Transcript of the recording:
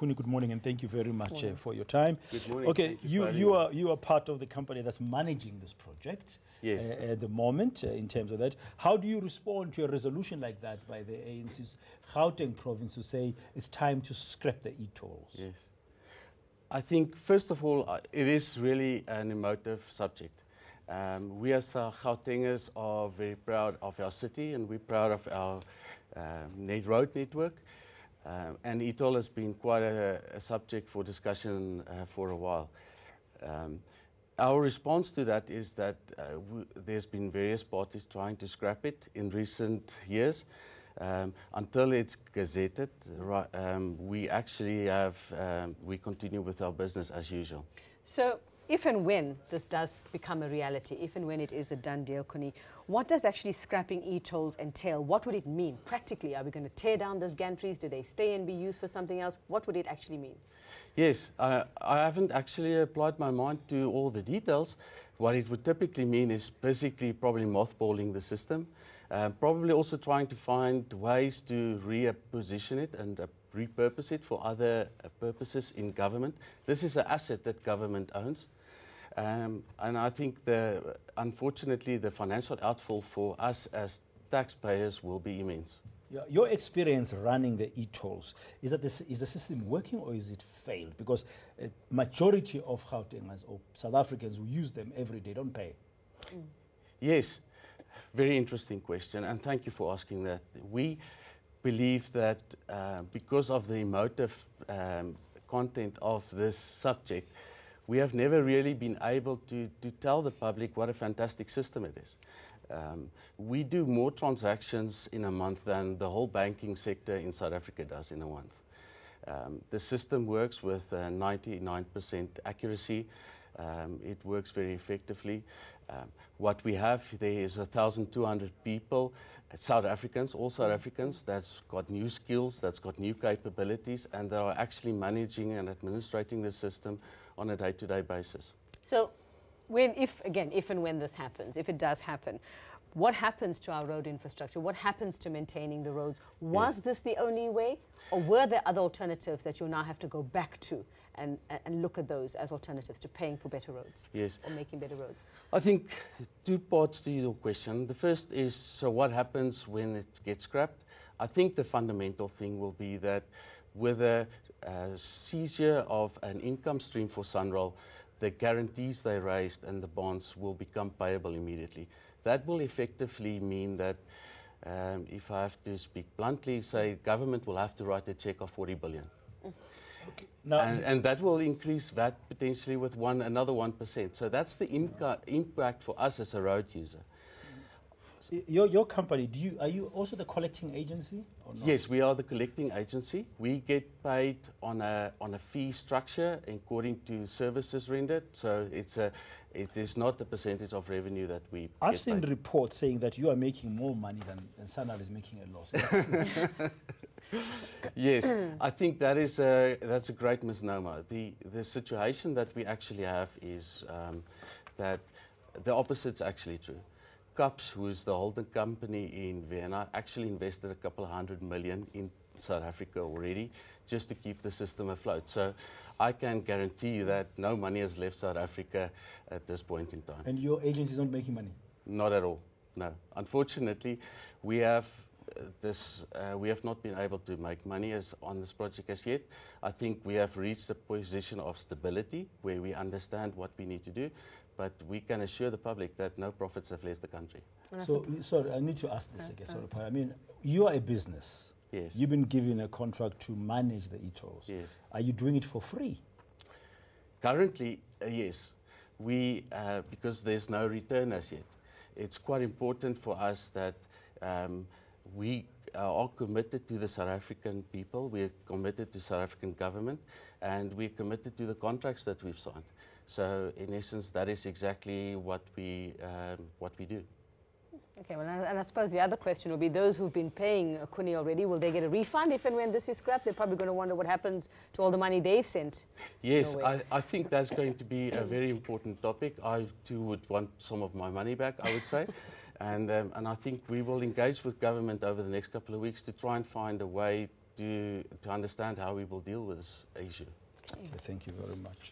Coenie, good morning, and thank you very much for your time. Good morning. Okay, you are part of the company that's managing this project at the moment in terms of that. How do you respond to a resolution like that by the ANC's Gauteng province to say it's time to scrap the etolls? Yes. I think, first of all, it is really an emotive subject. We as Gautengers are very proud of our city, and we're proud of our road network. And etoll has been quite a subject for discussion for a while. Our response to that is that there's been various parties trying to scrap it in recent years. Until it's gazetted, we actually we continue with our business as usual. So if and when this does become a reality, if and when it is a done deal, Coenie, what does actually scrapping etolls entail? What would it mean practically? Are we going to tear down those gantries? Do they stay and be used for something else? What would it actually mean? Yes, I haven't actually applied my mind to all the details. What it would typically mean is basically probably mothballing the system, probably also trying to find ways to reposition it and repurpose it for other purposes in government. This is an asset that government owns. And I think, unfortunately, the financial outfall for us as taxpayers will be immense. Yeah, your experience running the etolls, is the system working or is it failed? Because a majority of Gautengers or South Africans who use them every day don't pay. Yes, very interesting question, and thank you for asking that. We believe that because of the emotive content of this subject, we have never really been able to tell the public what a fantastic system it is. We do more transactions in a month than the whole banking sector in South Africa does in a month. The system works with 99% accuracy. It works very effectively. What we have there is 1,200 people, South Africans, all South Africans, that's got new skills, that's got new capabilities, and they are actually managing and administrating the system on a day-to-day basis. So, if and when this happens, if it does happen, what happens to our road infrastructure? What happens to maintaining the roads? Was this the only way? Or were there other alternatives that you'll now have to go back to and look at those as alternatives to paying for better roads? Yes. Or making better roads? I think two parts to your question. The first is, so what happens when it gets scrapped? I think the fundamental thing will be that with a seizure of an income stream for Sunroll, the guarantees they raised and the bonds will become payable immediately. That will effectively mean that, if I have to speak bluntly, say government will have to write a check of 40 billion. Okay. Now, and that will increase VAT potentially with another 1%. So that's the impact for us as a road user. your company, are you also the collecting agency or not? Yes, we are the collecting agency. We get paid on a fee structure according to services rendered. So it is not a percentage of revenue that we I've seen reports saying that you are making more money than Sunroll is making a loss. Yes, I think that's a great misnomer. The situation that we actually have is that the opposite's actually true. CAPS, who is the holding company in Vienna, actually invested a couple of $100 million in South Africa already just to keep the system afloat. So I can guarantee you that no money has left South Africa at this point in time. And your agency is not making money? Not at all, no. Unfortunately, we have not been able to make money on this project as yet. I think we have reached a position of stability where we understand what we need to do, but we can assure the public that no profits have left the country. So, sorry, I need to ask this again. Sorry, I mean, you are a business. Yes. You've been given a contract to manage the etolls. Yes. Are you doing it for free? Currently, yes. We, because there's no return as yet. It's quite important for us that we are committed to the South African people, we are committed to South African government, and we're committed to the contracts that we've signed. So, in essence, that is exactly what we do. Okay, well, and I suppose the other question will be those who've been paying Coenie already, will they get a refund if and when this is scrapped? They're probably going to wonder what happens to all the money they've sent. Yes, I think that's going to be a very important topic. I too would want some of my money back, I would say. And I think we will engage with government over the next couple of weeks to try and find a way to understand how we will deal with this issue. Okay, thank you very much.